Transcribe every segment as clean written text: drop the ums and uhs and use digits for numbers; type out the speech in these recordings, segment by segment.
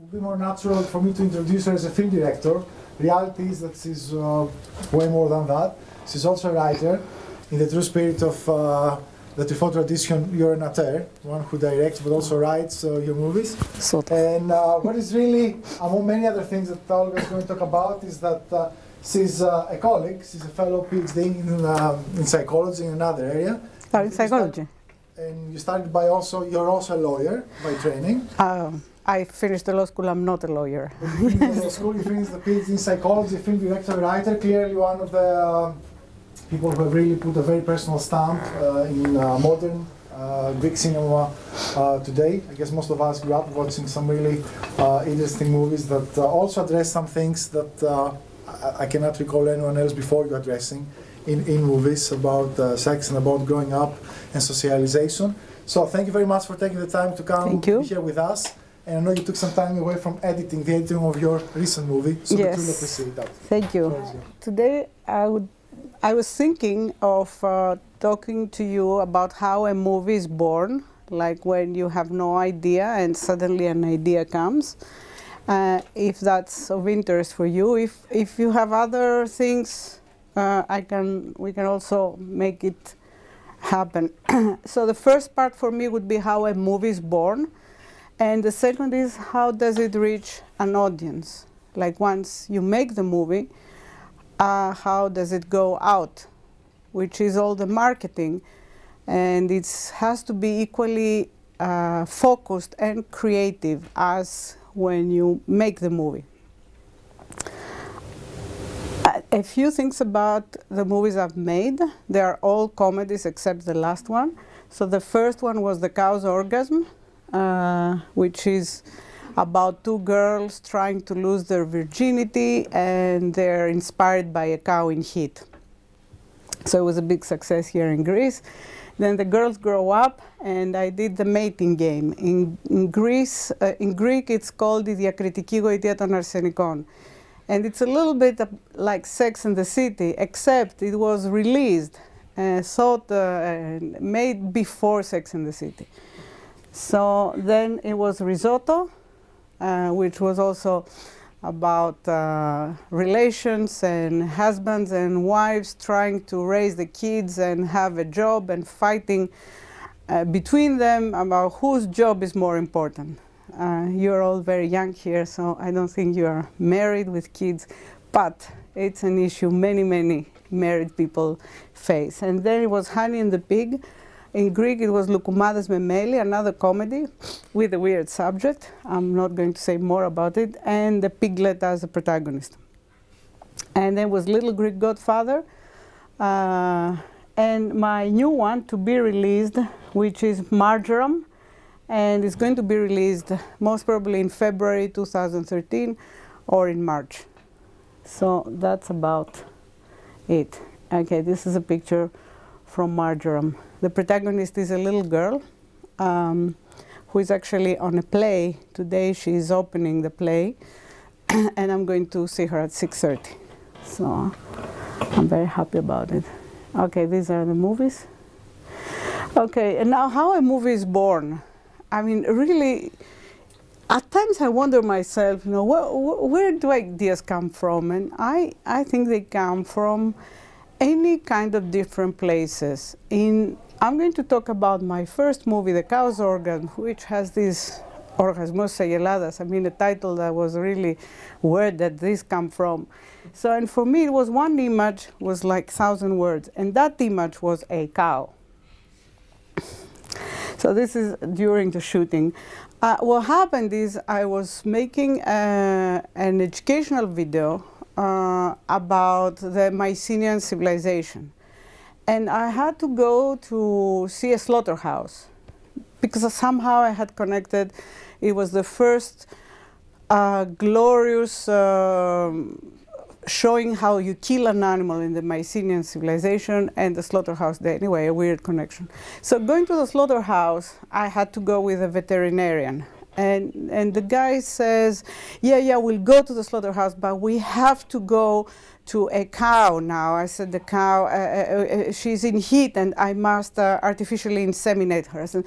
would be more natural for me to introduce her as a film director. Reality is that she's way more than that. She's also a writer, in the true spirit of the Truffaut tradition. You're an auteur, one who directs but also writes your movies. Sort of. And what is really, among many other things that Olga is going to talk about, is that she's a colleague, she's a fellow PhD in psychology in another area. Oh, in psychology. And you started by you're also a lawyer by training. I finished the law school, I'm not a lawyer. You finished the law school, you finished the PhD in psychology, film director, writer, clearly one of the people who have really put a very personal stamp in modern Greek cinema today. I guess most of us grew up watching some really interesting movies that also address some things that I cannot recall anyone else before you addressing in movies about sex and about growing up and socialization. So thank you very much for taking the time to come be here with us. And I know you took some time away from the editing of your recent movie, so yes. we truly appreciate that. Thank you. Today I was thinking of talking to you about how a movie is born, like when you have no idea and suddenly an idea comes. If that's of interest for you, if you have other things, we can also make it happen. So the first part for me would be how a movie is born, and the second is how does it reach an audience? Like once you make the movie, how does it go out, which is all the marketing, and it has to be equally focused and creative as when you make the movie. A few things about the movies I've made. They are all comedies except the last one. So the first one was The Cow's Orgasm, which is about two girls trying to lose their virginity, and they're inspired by a cow in heat. So it was a big success here in Greece. Then the girls grow up, and I did the mating game. In Greek, it's called the Διακριτική γοητεία των Αρσενικών. And it's a little bit like Sex and the City, except it was released, made before Sex and the City. So then it was Risotto, which was also about relations and husbands and wives trying to raise the kids and have a job and fighting between them about whose job is more important. You're all very young here, so I don't think you are married with kids, but it's an issue many married people face. And then it was Honey and the Pig. In Greek, it was Loukoumades με μέλι, another comedy with a weird subject. I'm not going to say more about it. And the piglet as a protagonist. And then was Little Greek Godfather. And my new one to be released, which is Marjoram. And it's going to be released most probably in February 2013 or in March. So that's about it. Okay, this is a picture from Marjoram. The protagonist is a little girl who is actually on a play. Today she is opening the play, and I'm going to see her at 6:30. So I'm very happy about it. Okay, these are the movies. Okay, and now how a movie is born. I mean, really, at times I wonder myself, you know, where do ideas come from? And I think they come from any kind of different places. I'm going to talk about my first movie, The Cow's Orgasm, which has this Orgasmos Segeladas. I mean, the title that was really where did this come from? So, and for me, it was one image was like 1,000 words, and that image was a cow. So this is during the shooting. What happened is I was making an educational video about the Mycenaean civilization. And I had to go to see a slaughterhouse because somehow I had connected. It was the first glorious showing how you kill an animal in the Mycenaean civilization and the slaughterhouse day. Anyway, a weird connection. So going to the slaughterhouse, I had to go with a veterinarian. And the guy says, yeah, we'll go to the slaughterhouse, but we have to go to a cow now. I said the cow, she's in heat and I must artificially inseminate her. I said,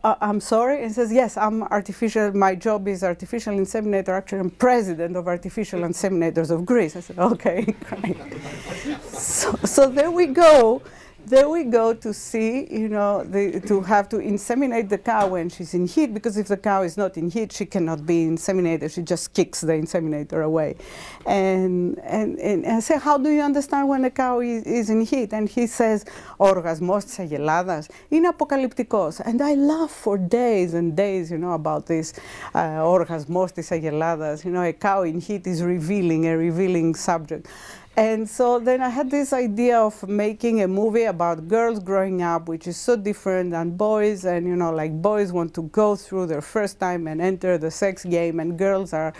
I'm sorry? And he says, yes, I'm artificial, my job is artificial inseminator. Actually, I'm president of artificial inseminators of Greece. I said, okay, great. So there we go. There we go to see, you know, to have to inseminate the cow when she's in heat, because if the cow is not in heat, she cannot be inseminated. She just kicks the inseminator away. And I say, how do you understand when the cow is in heat? And he says, Orgasmos της αγελάδας είναι αποκαλυπτικός. And I laugh for days and days, you know, about this Orgasmos της αγελάδας. You know, a cow in heat is revealing, a revealing subject. And so then I had this idea of making a movie about girls growing up, which is so different than boys. And, you know, like boys want to go through their first time and enter the sex game, and girls are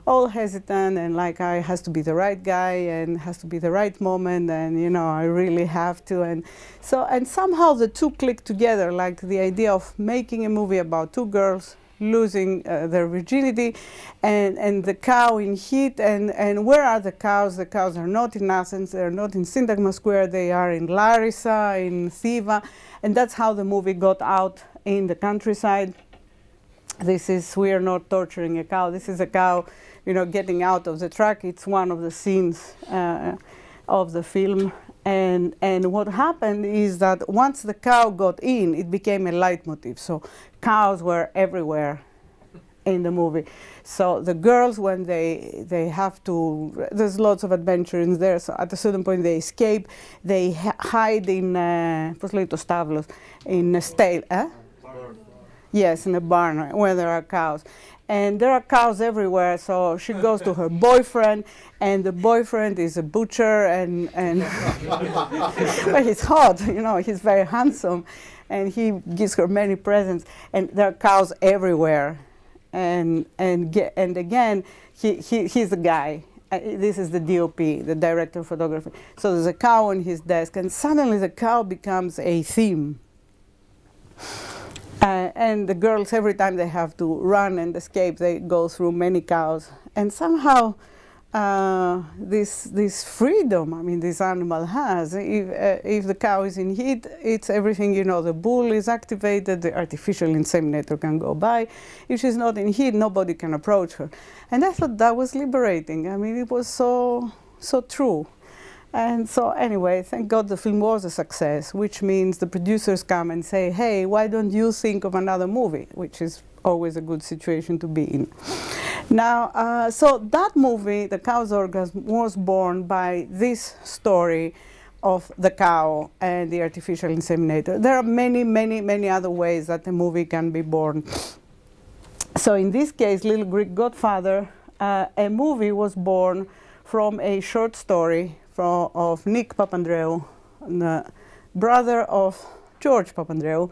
all hesitant and like, I has to be the right guy and has to be the right moment, and, you know, I really have to. And so, and somehow the two clicked together, like the idea of making a movie about two girls losing their virginity, and the cow in heat, and where are the cows? The cows are not in Athens, they're not in Syntagma Square, they are in Larissa, in Thiva, and that's how the movie got out in the countryside. This is, we are not torturing a cow, this is a cow, you know, getting out of the truck. It's one of the scenes of the film. And what happened is that once the cow got in, it became a leitmotif. So cows were everywhere in the movie. So the girls, when they have to, there's lots of adventure in there. So at a certain point they escape. They hide in, πώς λέει το στάβλος, in a stable. Yes, in a barn where there are cows. And there are cows everywhere, so she goes to her boyfriend, and the boyfriend is a butcher, and well, he's hot, you know, he's very handsome, and he gives her many presents, and there are cows everywhere. And again, he's the guy. This is the DOP, the director of photography. So there's a cow on his desk, and suddenly the cow becomes a theme. And the girls, every time they have to run and escape, they go through many cows. And somehow, this freedom, I mean, this animal has, if the cow is in heat, it's everything, you know, the bull is activated, the artificial inseminator can go by. If she's not in heat, nobody can approach her. And I thought that was liberating. I mean, it was so true. And so anyway, thank God the film was a success, which means the producers come and say, hey, why don't you think of another movie, which is always a good situation to be in. Now, so that movie, The Cow's Orgasm, was born by this story of the cow and the artificial inseminator. There are many, many, many other ways that a movie can be born. So in this case, Little Greek Godfather, a movie was born from a short story of Nick Papandreou, the brother of George Papandreou,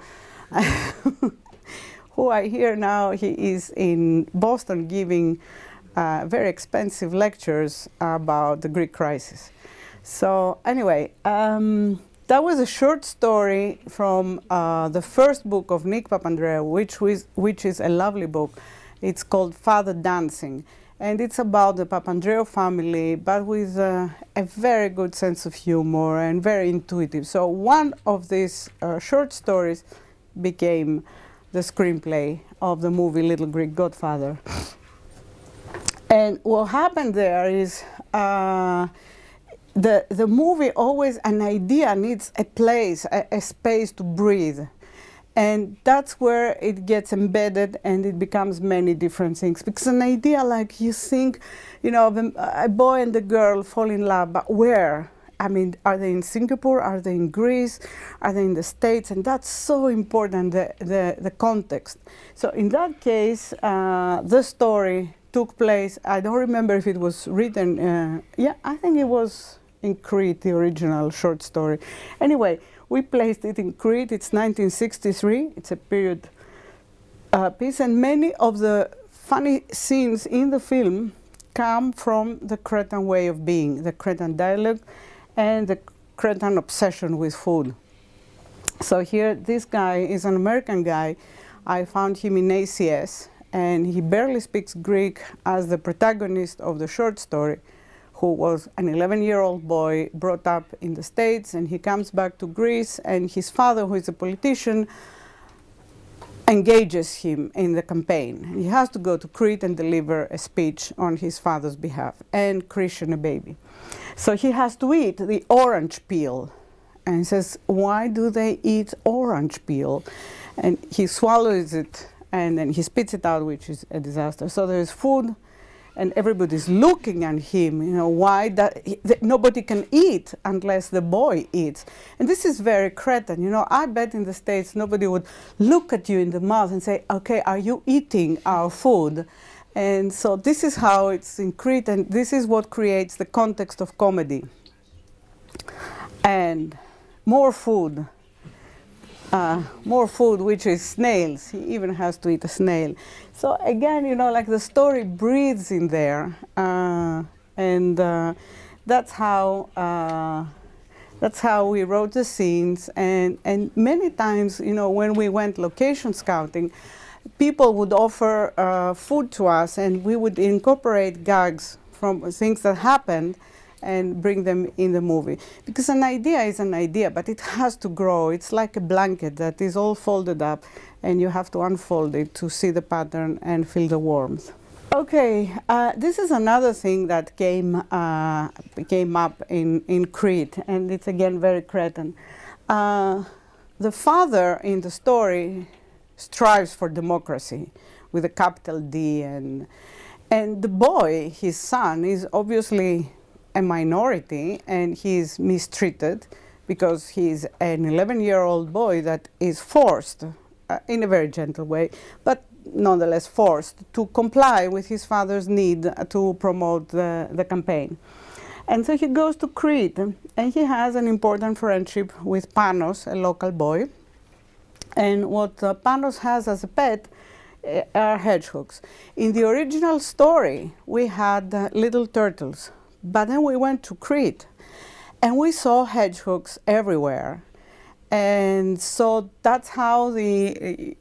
who I hear now he is in Boston giving very expensive lectures about the Greek crisis. So anyway, that was a short story from the first book of Nick Papandreou, which is a lovely book. It's called Father Dancing. And it's about the Papandreou family, but with a very good sense of humor and very intuitive. So one of these short stories became the screenplay of the movie Little Greek Godfather. And what happened there is the movie always, an idea needs a place, a space to breathe. And that's where it gets embedded and it becomes many different things. Because an idea, like you think, you know, a boy and a girl fall in love, but where? I mean, are they in Singapore? Are they in Greece? Are they in the States? And that's so important, the context. So in that case, the story took place, I don't remember if it was written, yeah, I think it was in Crete, the original short story. Anyway, we placed it in Crete. It's 1963. It's a period piece, and many of the funny scenes in the film come from the Cretan way of being, the Cretan dialogue, and the Cretan obsession with food. So here, this guy is an American guy. I found him in ACS, and he barely speaks Greek as the protagonist of the short story, who was an 11-year-old boy brought up in the States, and he comes back to Greece, and his father, who is a politician, engages him in the campaign. He has to go to Crete and deliver a speech on his father's behalf and christen a baby. So he has to eat the orange peel. And he says, why do they eat orange peel? And he swallows it, and then he spits it out, which is a disaster. So there is food, and everybody's looking at him, you know, why nobody can eat unless the boy eats. And this is very Cretan. You know, I bet in the States nobody would look at you in the mouth and say, okay, are you eating our food? And so this is how it's in Crete, and this is what creates the context of comedy. And more food, which is snails. He even has to eat a snail. So again, you know, like the story breathes in there, and that's how we wrote the scenes. And many times, you know, when we went location scouting, people would offer food to us, and we would incorporate gags from things that happened and bring them in the movie. Because an idea is an idea, but it has to grow. It's like a blanket that is all folded up, and you have to unfold it to see the pattern and feel the warmth. Okay, this is another thing that came up in Crete, and it's again very Cretan. The father in the story strives for democracy with a capital D, and the boy, his son, is obviously a minority, and he's mistreated because he's an 11-year-old boy that is forced, in a very gentle way, but nonetheless forced to comply with his father's need to promote the campaign. And so he goes to Crete, and he has an important friendship with Panos, a local boy. And what Panos has as a pet are hedgehogs. In the original story, we had little turtles. But then we went to Crete, and we saw hedgehogs everywhere. And so that's how the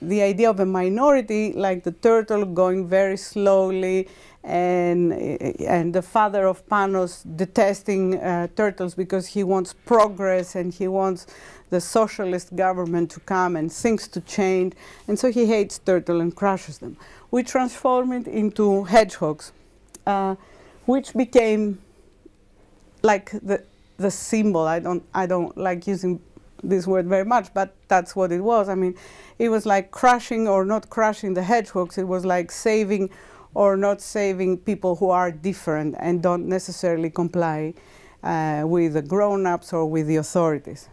idea of a minority, like the turtle going very slowly, and the father of Panos detesting turtles because he wants progress and he wants the socialist government to come and things to change. And so he hates turtles and crushes them. We transform it into hedgehogs, which became like the symbol. I don't like using this word very much, but that's what it was. I mean, it was like crushing or not crushing the hedgehogs. It was like saving or not saving people who are different and don't necessarily comply with the grown-ups or with the authorities.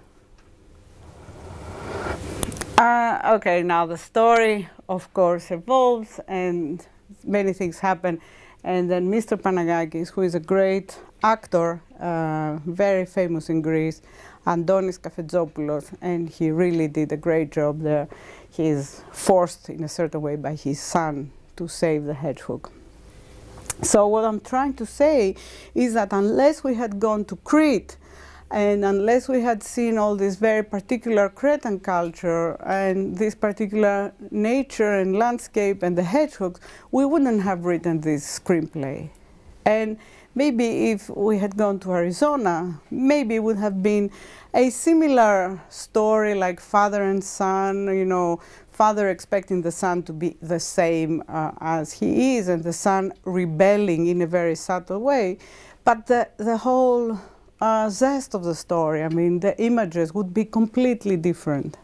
Okay, now the story, of course, evolves, and many things happen. And then Mr. Panagakis, who is a great actor, very famous in Greece, Antonis Kafetopoulos, and he really did a great job there. He is forced in a certain way by his son to save the hedgehog. So what I'm trying to say is that unless we had gone to Crete, and unless we had seen all this very particular Cretan culture and this particular nature and landscape and the hedgehogs, we wouldn't have written this screenplay. And maybe if we had gone to Arizona, maybe it would have been a similar story like father and son, you know, father expecting the son to be the same as he is, and the son rebelling in a very subtle way. But the whole zest of the story, I mean, the images would be completely different.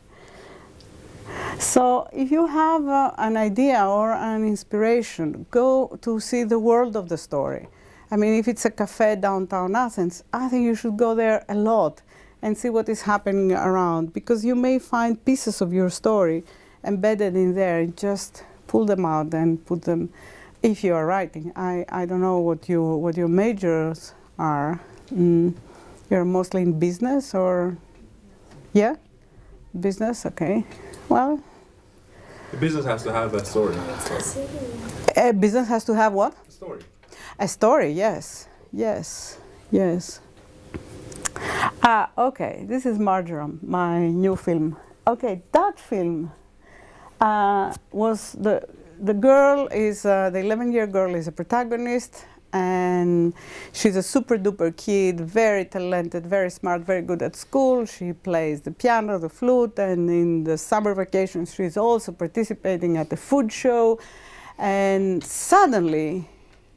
So if you have an idea or an inspiration, go to see the world of the story. I mean, if it's a cafe downtown Athens, I think you should go there a lot and see what is happening around, because you may find pieces of your story embedded in there, and just pull them out and put them, if you are writing. I don't know what your majors are. You're mostly in business, or yeah, business. Okay, well, the business has to have a story. A business has to have what? A story. A story. Yes, yes, yes. Okay, this is Marjoram, my new film. Okay, that film was the girl is the 11-year girl is a protagonist. and she's a super duper kid, very talented, very smart, very good at school. She plays the piano, the flute, and in the summer vacations she's also participating at the food show. And suddenly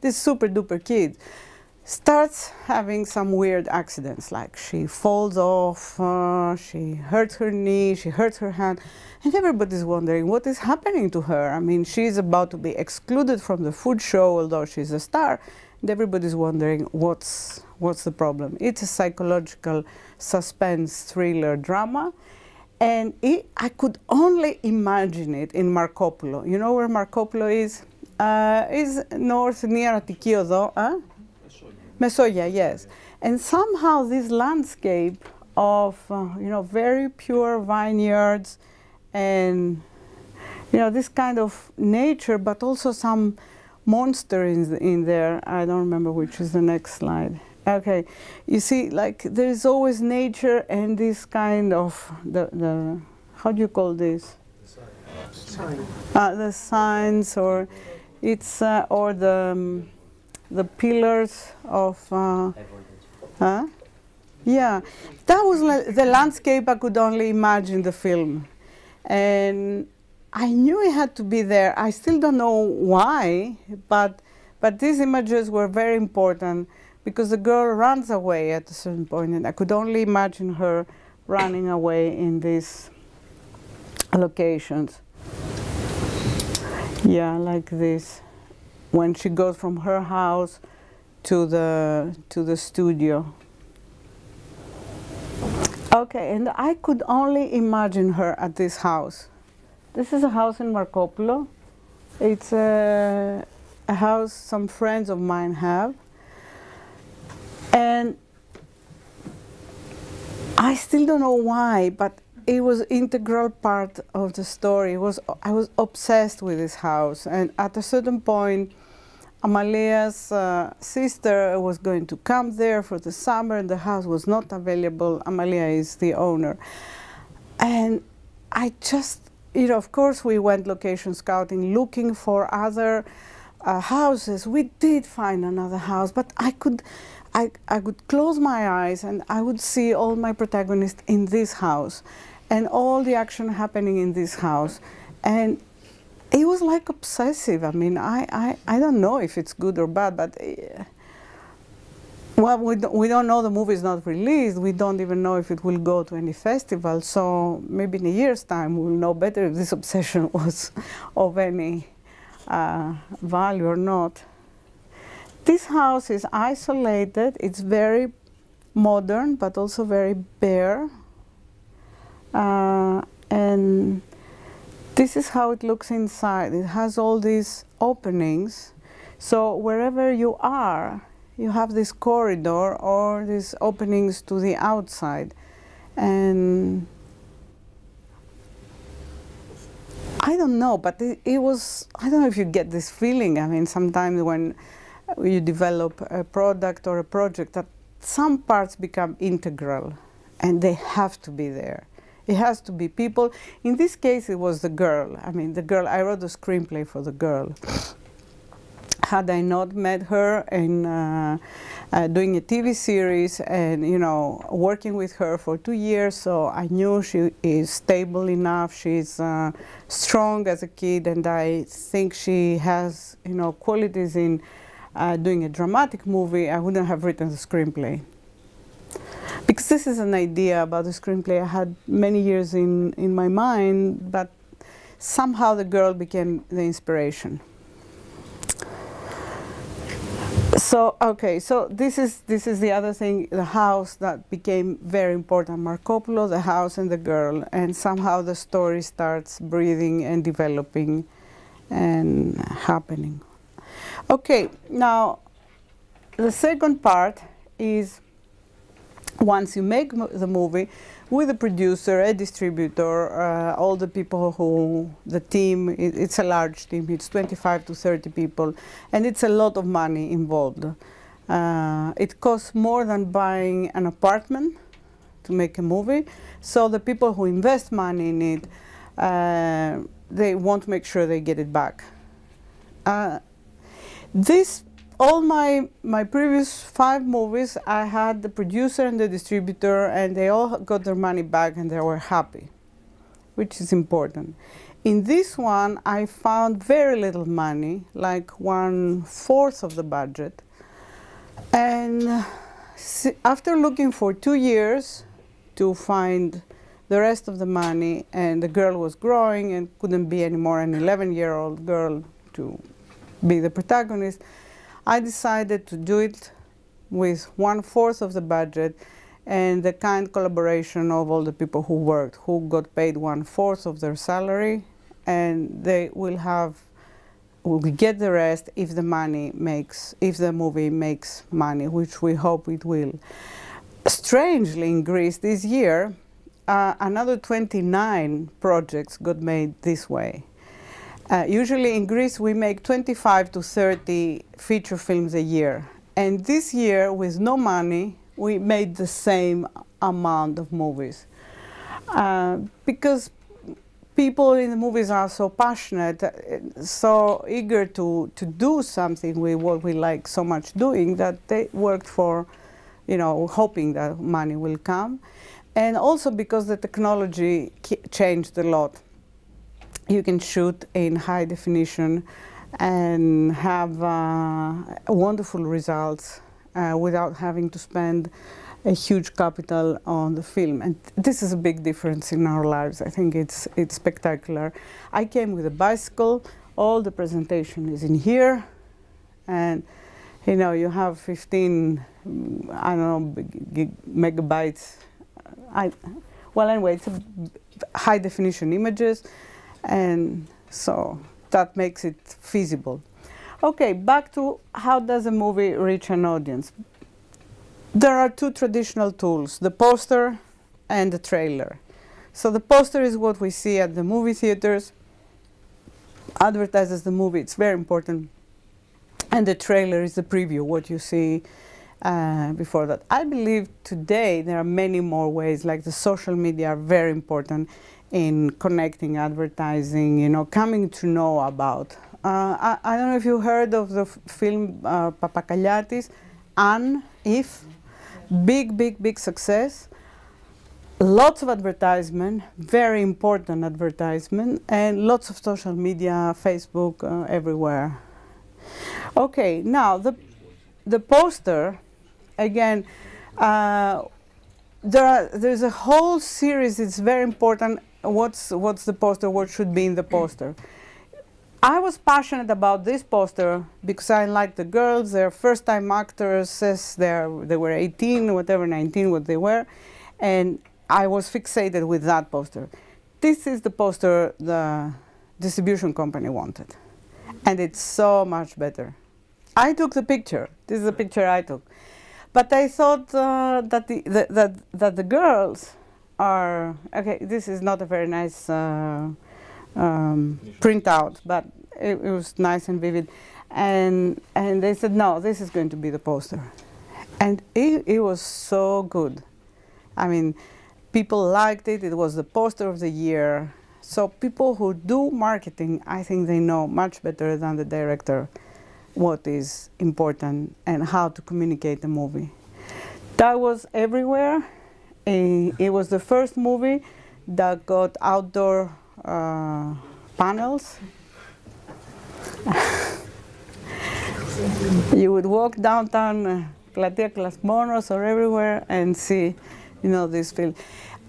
this super duper kid starts having some weird accidents, like she falls off, she hurts her knee, she hurts her hand, and everybody's wondering what is happening to her. I mean, she's about to be excluded from the food show, although she's a star, and everybody's wondering what's the problem. It's a psychological suspense thriller drama, and I could only imagine it in Marco Polo. You know where Marco Polo is? Is north near Attikiodo, huh? Mesoya, yes. And somehow this landscape of, you know, very pure vineyards and, you know, this kind of nature, but also some monster in there. I don't remember which is the next slide. Okay, you see, like, there is always nature and this kind of, the how do you call this? The signs, or it's, or the pillars of, yeah, that was like the landscape I could only imagine the film. And I knew it had to be there. I still don't know why, but these images were very important because the girl runs away at a certain point, and I could only imagine her running away in these locations. Yeah, like this. When she goes from her house to the studio. Okay, and I could only imagine her at this house. This is a house in Marco Polo. It's a house some friends of mine have. And I still don't know why, but it was an integral part of the story. I was obsessed with this house, and at a certain point, Amalea's sister was going to come there for the summer, and the house was not available. Amalea is the owner. And I just, you know, of course we went location scouting, looking for other houses. We did find another house, but I could close my eyes and I would see all my protagonists in this house and all the action happening in this house. And it was like obsessive. I mean, I don't know if it's good or bad, but well, we don't know. The movie is not released. We don't even know if it will go to any festival. So maybe in a year's time we'll know better if this obsession was of any value or not. This house is isolated. It's very modern, but also very bare. And this is how it looks inside. It has all these openings. So wherever you are, you have this corridor or these openings to the outside. And I don't know, but it was, I don't know if you get this feeling. I mean, sometimes when you develop a product or a project, that some parts become integral and they have to be there. It has to be people. In this case, it was the girl. I mean, the girl, I wrote a screenplay for the girl. Had I not met her in doing a TV series and, you know, working with her for 2 years, so I knew she is stable enough, she's strong as a kid, and I think she has, you know, qualities in doing a dramatic movie. I wouldn't have written the screenplay. Because this is an idea about the screenplay I had many years in my mind, but somehow the girl became the inspiration. So, okay, so this is the other thing, the house that became very important. Marco Polo, the house and the girl, and somehow the story starts breathing and developing and happening. Okay, now the second part is once you make the movie with a producer, a distributor, all the people who, the team, it's a large team, it's 25 to 30 people, and it's a lot of money involved. It costs more than buying an apartment to make a movie, so the people who invest money in it, they want to make sure they get it back. This all my previous 5 movies, I had the producer and the distributor, and they all got their money back and they were happy, which is important. In this one, I found very little money, like 1/4 of the budget. And after looking for 2 years to find the rest of the money, and the girl was growing and couldn't be anymore an 11-year-old girl to be the protagonist, I decided to do it with 1/4 of the budget and the kind collaboration of all the people who worked, who got paid 1/4 of their salary, and they will get the rest if the movie makes money, which we hope it will. Strangely, in Greece this year, another 29 projects got made this way. Usually in Greece we make 25 to 30 feature films a year. And this year, with no money, we made the same amount of movies. Because people in the movies are so passionate, so eager to do something with what we like so much doing, that they worked for, hoping that money will come. And also because the technology changed a lot. You can shoot in high definition and have wonderful results without having to spend a huge capital on the film. And this is a big difference in our lives. I think it's spectacular. I came with a bicycle. All the presentation is in here. And you have 15, I don't know, megabytes. Well, anyway, it's high definition images. And so that makes it feasible. Okay, back to how does a movie reach an audience? There are 2 traditional tools, the poster and the trailer. So the poster is what we see at the movie theaters, advertises the movie, it's very important. And the trailer is the preview, what you see before that. I believe today there are many more ways, like the social media are very important in connecting advertising, coming to know about. I don't know if you heard of the film Papakaliatis, Anne, If. Big success. Lots of advertisement, very important advertisement, and lots of social media, Facebook, everywhere. Okay, now the poster, again, there's a whole series. It's very important. What's the poster? What should be in the poster? I was passionate about this poster because I like the girls. They're first-time actresses. They were 18, whatever, 19, what they were, and I was fixated with that poster. This is the poster the distribution company wanted, and it's so much better. I took the picture. This is the picture I took, but I thought that the girls are okay. This is not a very nice printout, but it was nice and vivid, and they said no, this is going to be the poster, and it was so good. I mean, people liked it. It was the poster of the year. So people who do marketing, I think they know much better than the director what is important and how to communicate the movie. That was everywhere. It was the first movie that got outdoor panels. You would walk downtown Platea Klasmonos or everywhere and see, this film.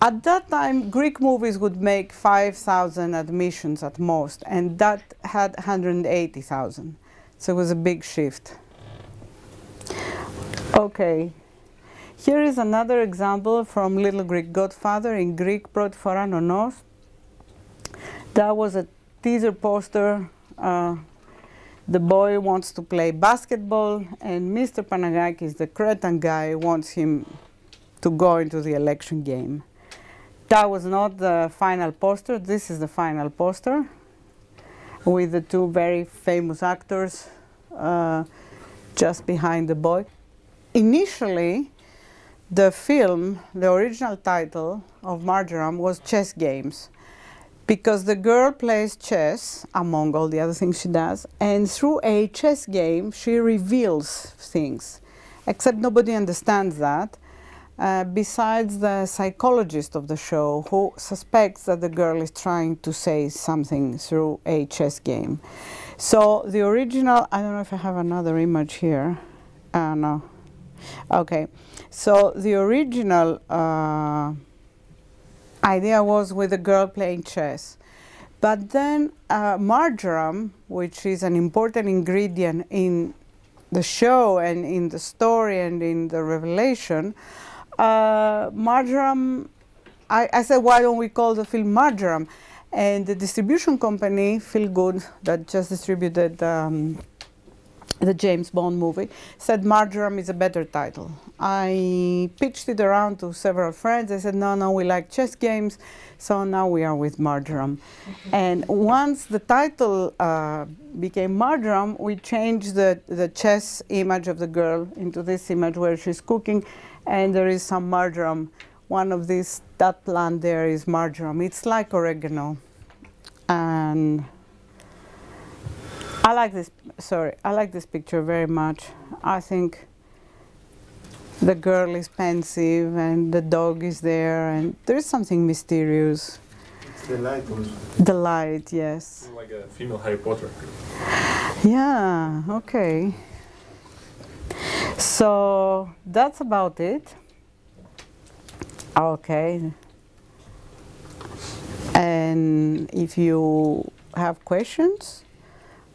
At that time, Greek movies would make 5,000 admissions at most, and that had 180,000. So it was a big shift. Okay. Here is another example from Little Greek Godfather in Greek, Πρώτη φορά νονός. That was a teaser poster. The boy wants to play basketball, and Mr. Panagakis, the Cretan guy, wants him to go into the election game. That was not the final poster. This is the final poster with the 2 very famous actors just behind the boy. Initially, the film, the original title of Marjoram was Chess Games. because the girl plays chess, among all the other things she does, and through a chess game she reveals things, except nobody understands that, besides the psychologist of the show, who suspects that the girl is trying to say something through a chess game. So the original, I don't know if I have another image here. No. Okay. So the original idea was with a girl playing chess. But then Marjoram, which is an important ingredient in the show and in the story and in the revelation, Marjoram, I said, why don't we call the film Marjoram? And the distribution company, Feel Good, that just distributed the James Bond movie, said Marjoram is a better title. I pitched it around to several friends. They said, no, we like chess games, so now we are with Marjoram. And once the title became Marjoram, we changed the chess image of the girl into this image where she's cooking, and there is some marjoram. One of these, that plant there is marjoram. It's like oregano. And I like this picture very much. I think the girl is pensive and the dog is there and there is something mysterious. It's the light also. The light, yes. Like a female Harry Potter. Yeah, okay. So that's about it. Okay. And if you have questions,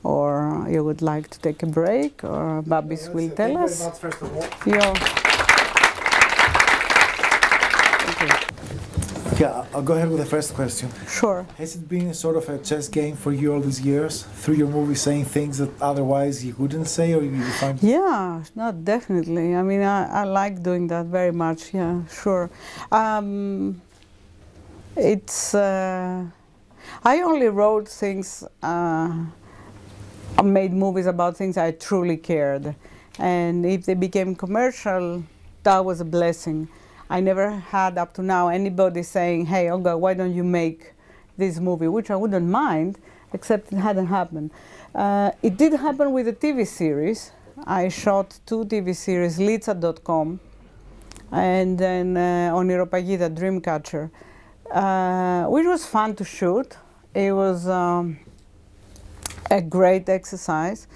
or you would like to take a break, or Babis will tell us. Thank you very much, first of all. Yeah, I'll go ahead with the first question. Sure. Has it been sort of a chess game for you all these years, through your movie, saying things that otherwise you wouldn't say, or you find? Yeah, no, definitely. I mean, I like doing that very much. Yeah, sure. I only wrote things, made movies about things I truly cared, and if they became commercial, that was a blessing. I never had up to now anybody saying, hey Olga, why don't you make this movie, which I wouldn't mind, except it hadn't happened. It did happen with a TV series. I shot 2 TV series, Litsa.com, and then Oniropagida, Dreamcatcher, which was fun to shoot. It was a great exercise.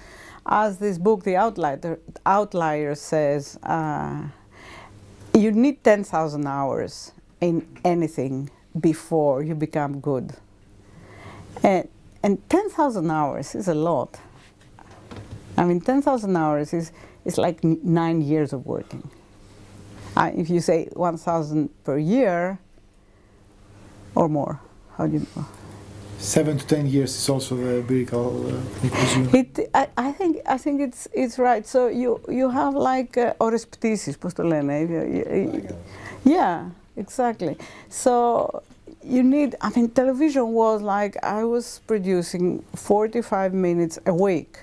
As this book, The Outlier says, you need 10,000 hours in anything before you become good. And 10,000 hours is a lot. I mean, 10,000 hours is like 9 years of working. If you say 1,000 per year or more, how do you know? 7 to 10 years is also the empirical, I think it's right. So you have like ώρες πτήσης, πώς το λένε? Yeah, exactly. So you need, I mean, television was like, I was producing 45 minutes a week.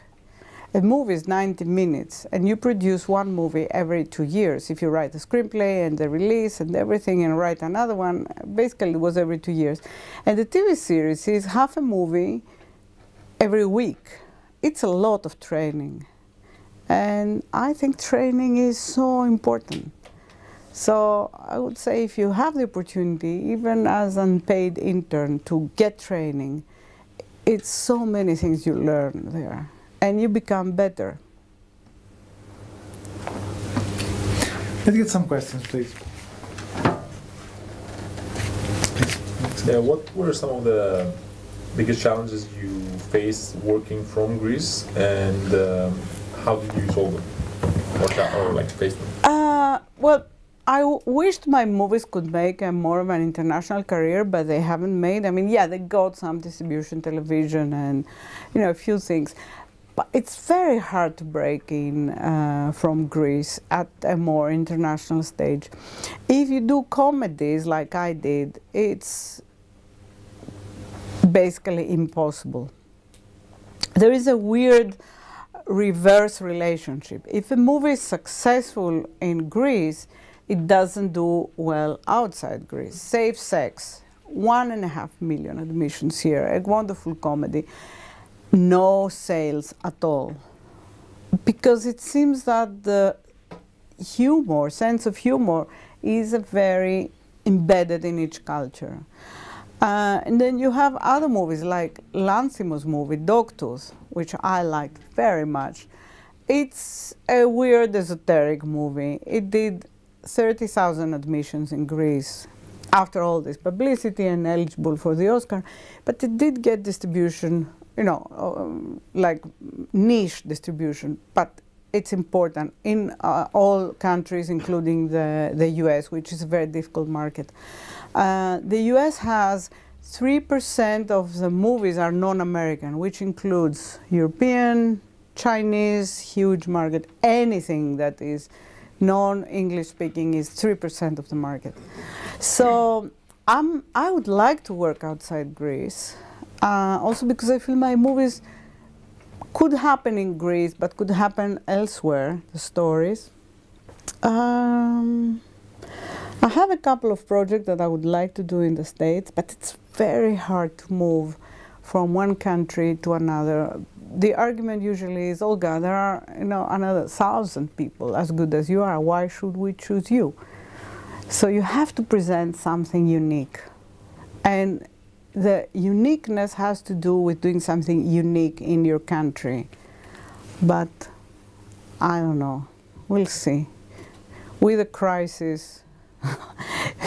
A movie is 90 minutes, and you produce one movie every 2 years. If you write the screenplay and the release and everything and write another one, basically it was every 2 years. And the TV series is half a movie every week. It's a lot of training. And I think training is so important. So I would say if you have the opportunity, even as an unpaid intern, to get training, it's so many things you learn there. And you become better. Let's get some questions, please. Yeah, what were some of the biggest challenges you faced working from Greece, and how did you solve them, or like face them? Well, I wished my movies could make more of an international career, but they haven't made. I mean, yeah, they got some distribution, television, and a few things. But it's very hard to break in from Greece at a more international stage. If you do comedies like I did, it's basically impossible. There is a weird reverse relationship. If a movie is successful in Greece, it doesn't do well outside Greece. Safe Sex 1.5 million admissions here, a wonderful comedy. No sales at all. Because it seems that the humor, sense of humor, is very embedded in each culture. And then you have other movies like Lanthimos' movie, Dogtooth, which I liked very much. It's a weird, esoteric movie. It did 30,000 admissions in Greece after all this publicity and eligible for the Oscar. But it did get distribution, you know, like niche distribution, but it's important in all countries, including the US, which is a very difficult market. The US has 3% of the movies are non-American, which includes European, Chinese, huge market. Anything that is non-English speaking is 3% of the market. So I would like to work outside Greece, also because I feel my movies could happen in Greece, but could happen elsewhere, the stories. I have a couple of projects that I would like to do in the States, but it's very hard to move from one country to another. The argument usually is, Olga, there are, you know, another 1,000 people as good as you are. Why should we choose you? So you have to present something unique. And the uniqueness has to do with doing something unique in your country. But I don't know. We'll see. With the crisis,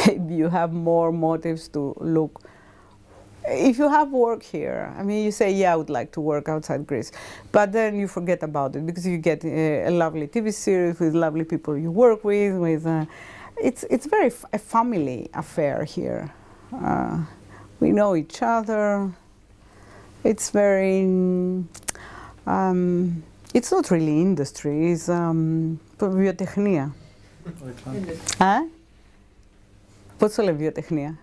maybe you have more motives to look. If you have work here, I mean, you say, yeah, I would like to work outside Greece, but then you forget about it because you get a lovely TV series with lovely people you work with. It's very a family affair here. We know each other. It's very, it's not really industry, it's βιοτεχνία. Πώς το λέει βιοτεχνία?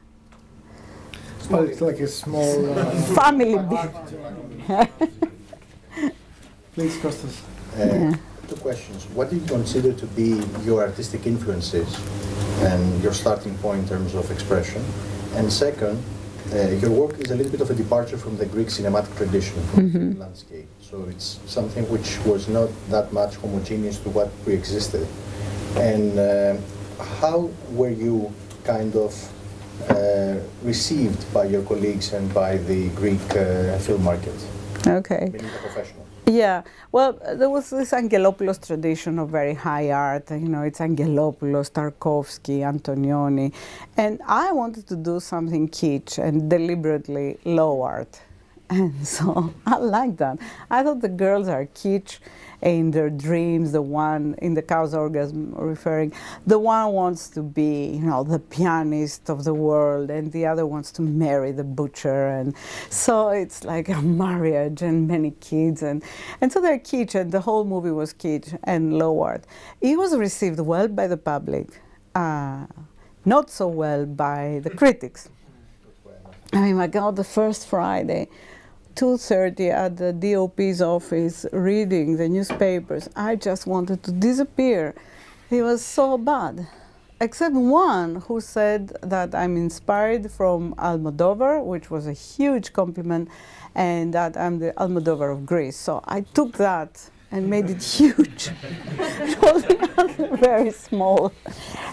Well, it's like a small family bit. Please, Kostas. Two questions. What do you consider to be your artistic influences and your starting point in terms of expression? And second, your work is a little bit of a departure from the Greek cinematic tradition, from the landscape. So it's something which was not that much homogeneous to what pre-existed. And how were you kind of received by your colleagues and by the Greek film market? Okay. Being a professional. Yeah, well, there was this Angelopoulos tradition of very high art. You know, it's Angelopoulos, Tarkovsky, Antonioni. And I wanted to do something kitsch and deliberately low art. And so I like that. I thought the girls are kitsch in their dreams, the one in the cow's orgasm referring, the one wants to be, you know, the pianist of the world, and the other wants to marry the butcher, and so it's like a marriage and many kids, and so they're kitsch, and the whole movie was kitsch and low art. It was received well by the public, not so well by the critics. I mean, my God, the first Friday, 2:30 at the DOP's office reading the newspapers. I just wanted to disappear. It was so bad. Except one who said that I'm inspired from Almodovar, which was a huge compliment, and that I'm the Almodovar of Greece. So I took that and made it huge. It was very small.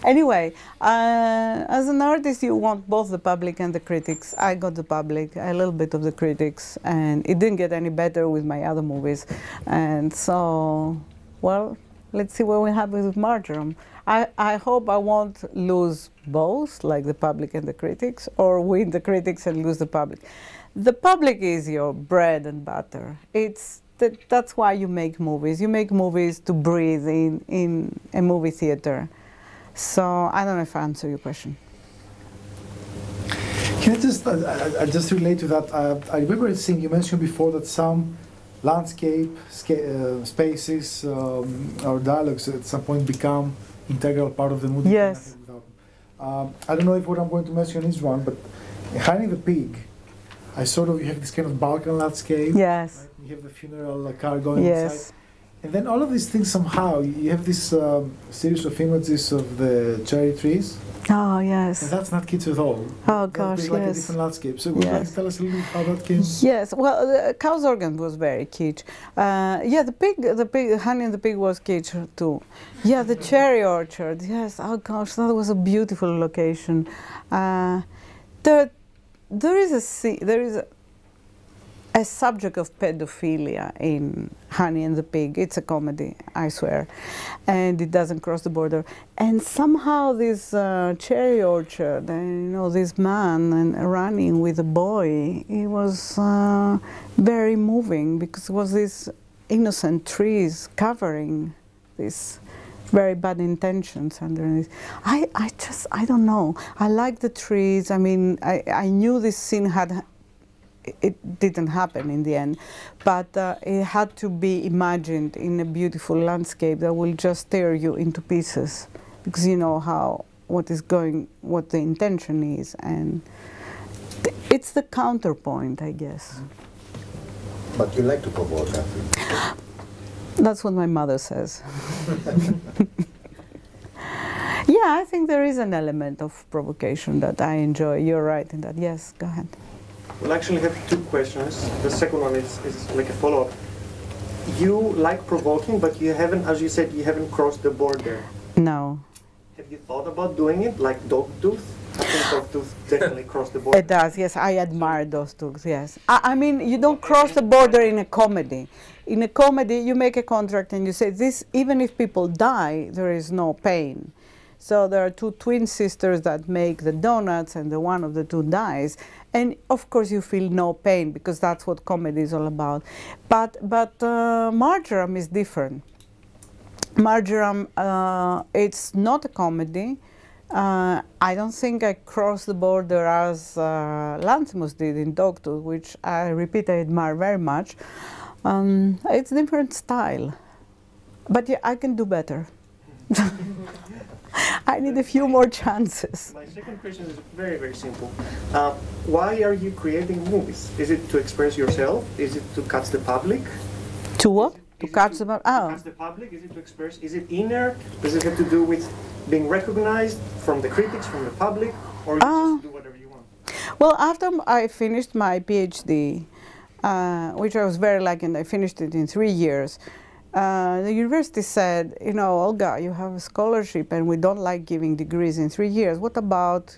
Anyway, as an artist, you want both the public and the critics. I got the public, a little bit of the critics, and it didn't get any better with my other movies. And so, well, let's see what we have with Marjoram. I hope I won't lose both, like the public and the critics, or win the critics and lose the public. The public is your bread and butter. That's why you make movies. You make movies to breathe in a movie theater. So I don't know if I answer your question. Can I just relate to that? I remember seeing you mentioned before that some landscape spaces or dialogues at some point become integral part of the movie. Yes. I don't know if what I'm going to mention is one, but in Hiding the Pig, you have this kind of Balkan landscape. Yes. Right? You have the funeral car going yes. inside. And then all of these things somehow, you have this series of images of the cherry trees. Oh, yes. And that's not kitsch at all. Oh, gosh, That's like a yes. different landscape. So would you like to tell us a little bit how that came? Yes, well, the cow's organ was very kitsch. Yeah, the pig, Honey and the Pig was kitsch too. Yeah, the cherry orchard, yes, oh gosh, that was a beautiful location. There is a subject of pedophilia in Honey and the Pig. It's a comedy, I swear, and it doesn't cross the border. And somehow this cherry orchard, and this man and running with a boy, it was very moving because it was these innocent trees covering these very bad intentions underneath. I don't know. I like the trees. I mean, I knew this scene it didn't happen in the end, but it had to be imagined in a beautiful landscape that will just tear you into pieces, because you know what the intention is, and it's the counterpoint, I guess. But you like to provoke, I think. That's what my mother says. Yeah, I think there is an element of provocation that I enjoy. You're right in that. Yes, go ahead. We'll actually have two questions. The second one is like a follow-up. You like provoking, but you haven't, as you said, you haven't crossed the border. No. Have you thought about doing it, like Dogtooth? I think Dogtooth definitely crossed the border. It does, yes. I admire those two, yes. I mean, you don't cross the border in a comedy. In a comedy, you make a contract and you say, this, even if people die, there is no pain. So there are two twin sisters that make the donuts, and the one of the two dies. And of course you feel no pain, because that's what comedy is all about. But Marjoram is different. Marjoram, it's not a comedy. I don't think I crossed the border as Lanthimos did in Dogtooth, which I repeat, I admire very much. It's a different style. But yeah, I can do better. I need a few more chances. My second question is very, very simple. Why are you creating movies? Is it to express yourself? Is it to catch the public? To what? To catch the public? Oh. To catch the public? Is it to express? Is it inner? Does it have to do with being recognized from the critics, from the public? Or you just do whatever you want? Well, after I finished my PhD, which I was very lucky, and I finished it in 3 years, the university said, Olga, you have a scholarship and we don't like giving degrees in 3 years. What about,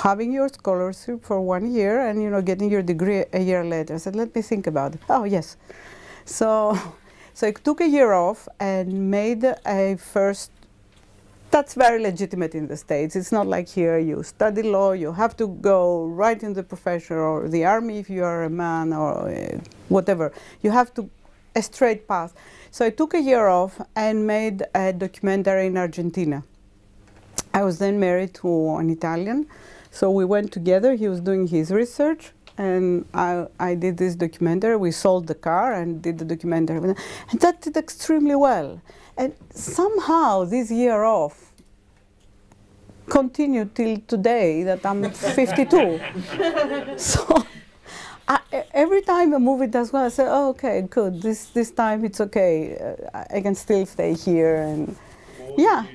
having your scholarship for 1 year and, getting your degree a year later? I said, let me think about it. Oh, yes. So I took a year off and made a first. That's very legitimate in the States. It's not like here you study law, you have to go right in the profession, or the army if you are a man, or whatever. You have a straight path. So I took a year off and made a documentary in Argentina. I was then married to an Italian, so we went together. He was doing his research, and I did this documentary. We sold the car and did the documentary. And that did extremely well. And somehow this year off continued till today that I'm 52. So every time a movie does well, I say, oh, okay, good. This time it's okay. I can still stay here. And yeah,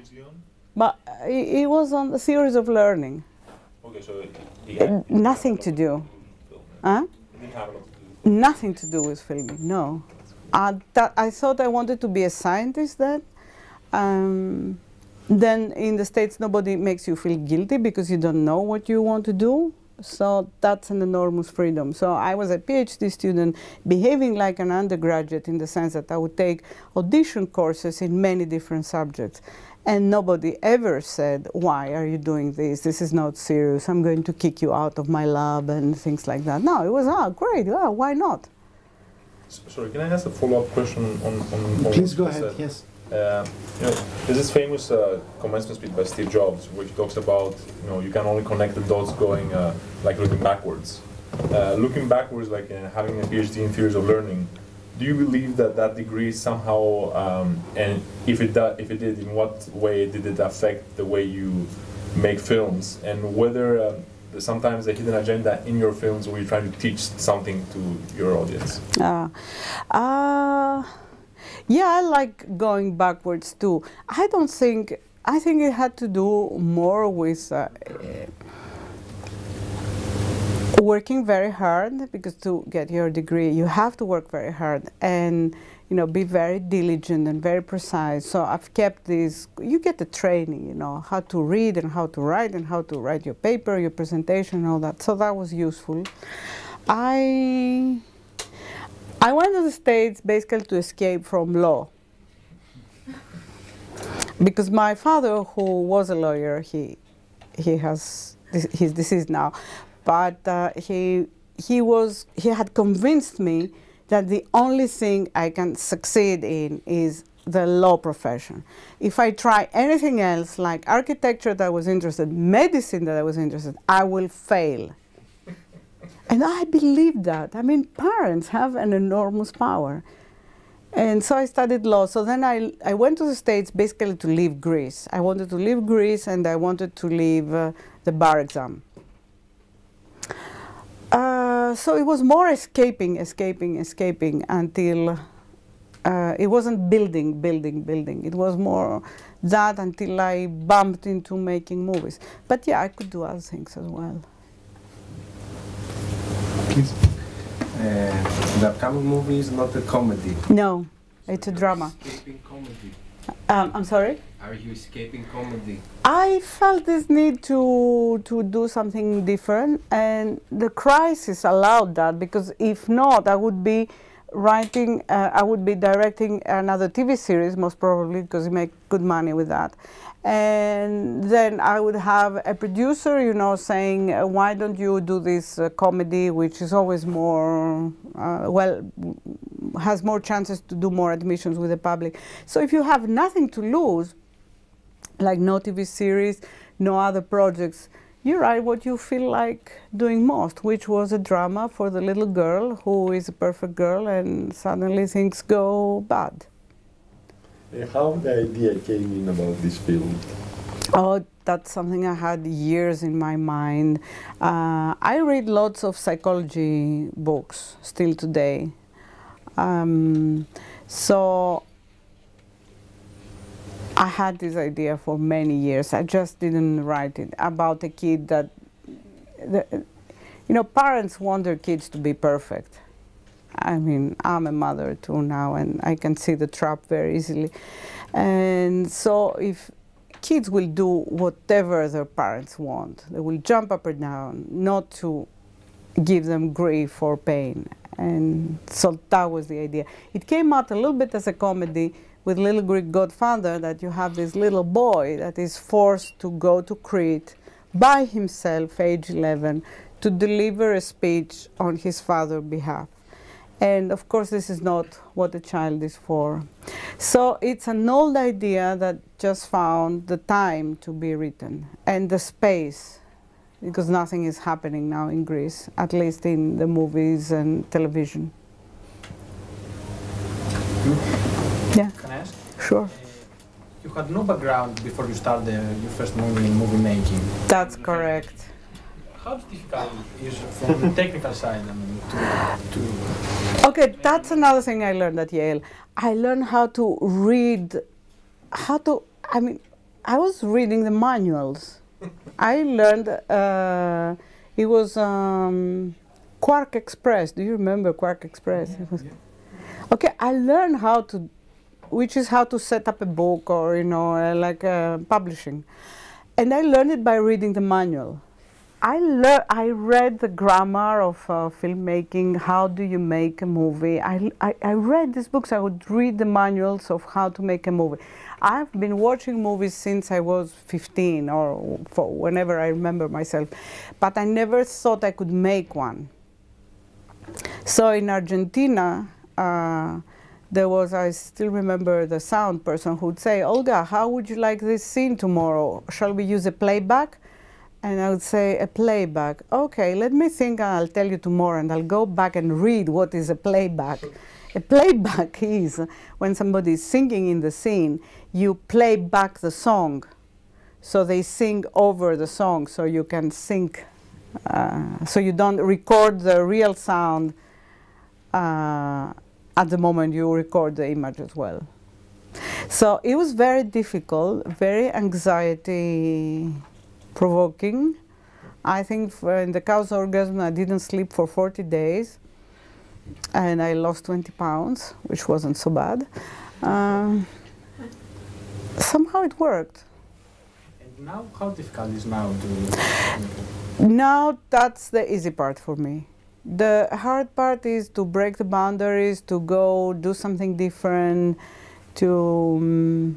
but it was on the theories of learning. Okay, so nothing to do. Huh? It didn't have a lot to do. Nothing to do with filming. No. I thought I wanted to be a scientist then. Then in the States, nobody makes you feel guilty because you don't know what you want to do. So that's an enormous freedom. So I was a PhD student behaving like an undergraduate in the sense that I would take audition courses in many different subjects. And nobody ever said, why are you doing this? This is not serious. I'm going to kick you out of my lab and things like that. No, it was, great, why not? Sorry, can I ask a follow-up question on Please go ahead, yes. There's this famous commencement speech by Steve Jobs, where he talks about, you can only connect the dots going, like looking backwards. Looking backwards, like having a PhD in theories of learning, do you believe that that degree somehow, and if it did, in what way did it affect the way you make films, and whether sometimes a hidden agenda in your films where you try to teach something to your audience? Yeah, I like going backwards too. I think it had to do more with working very hard, because to get your degree you have to work very hard and be very diligent and very precise. So I've kept this, you get the training, how to read and how to write and how to write your paper, your presentation and all that. So that was useful. I went to the States basically to escape from law. Because my father, who was a lawyer, he's deceased now, but he had convinced me that the only thing I can succeed in is the law profession. If I try anything else, like architecture that I was interested, medicine that I was interested, I will fail. And I believe that. I mean, parents have an enormous power. And so I studied law. So then I went to the States basically to leave Greece. I wanted to leave Greece and I wanted to leave the bar exam. So it was more escaping until it wasn't building. It was more that until I bumped into making movies. But yeah, I could do other things as well. Please. The upcoming movie is not a comedy. No, it's a drama. Escaping comedy. I'm sorry? Are you escaping comedy? I felt this need to do something different, and the crisis allowed that, because if not, I would be directing another TV series, most probably, because you make good money with that. And then I would have a producer, saying, why don't you do this comedy, which is always more, has more chances to do more admissions with the public. So if you have nothing to lose, like no TV series, no other projects, you write what you feel like doing most, which was a drama for the little girl who is a perfect girl and suddenly things go bad. How the idea came in about this film? Oh, that's something I had years in my mind. I read lots of psychology books still today. So I had this idea for many years. I just didn't write it, about a kid that, parents want their kids to be perfect. I mean, I'm a mother too now, and I can see the trap very easily. And so if kids will do whatever their parents want, they will jump up or down, not to give them grief or pain. And so that was the idea. It came out a little bit as a comedy with Little Greek Godfather, that you have this little boy that is forced to go to Crete by himself, age 11, to deliver a speech on his father's behalf. And of course, this is not what a child is for. So it's an old idea that just found the time to be written, and the space, because nothing is happening now in Greece, at least in the movies and television. Yeah. Can I ask? Sure. You had no background before you started your first movie in movie making. That's correct. How difficult is it from the technical side? I mean, Okay, that's another thing I learned at Yale. I learned how to read, I was reading the manuals. I learned, it was Quark Express. Do you remember Quark Express? Yeah, It was, yeah. Okay, I learned how to, which is how to set up a book or, like publishing. And I learned it by reading the manual. I read the grammar of filmmaking, how do you make a movie. I read these books, I would read the manuals of how to make a movie. I've been watching movies since I was 15 or whenever I remember myself, but I never thought I could make one. So in Argentina, there was, I still remember the sound person who would say, Olga, how would you like this scene tomorrow? Shall we use a playback? And I would say, a playback. Okay, let me think, and I'll tell you tomorrow, and I'll go back and read what is a playback. A playback is when somebody is singing in the scene, you play back the song. So they sing over the song, so you can sync So you don't record the real sound at the moment you record the image as well. So it was very difficult, very anxiety provoking. I think in the cow's orgasm I didn't sleep for 40 days and I lost 20 pounds, which wasn't so bad. Somehow it worked. And now, how difficult is now Now that's the easy part for me. The hard part is to break the boundaries, to go do something different, to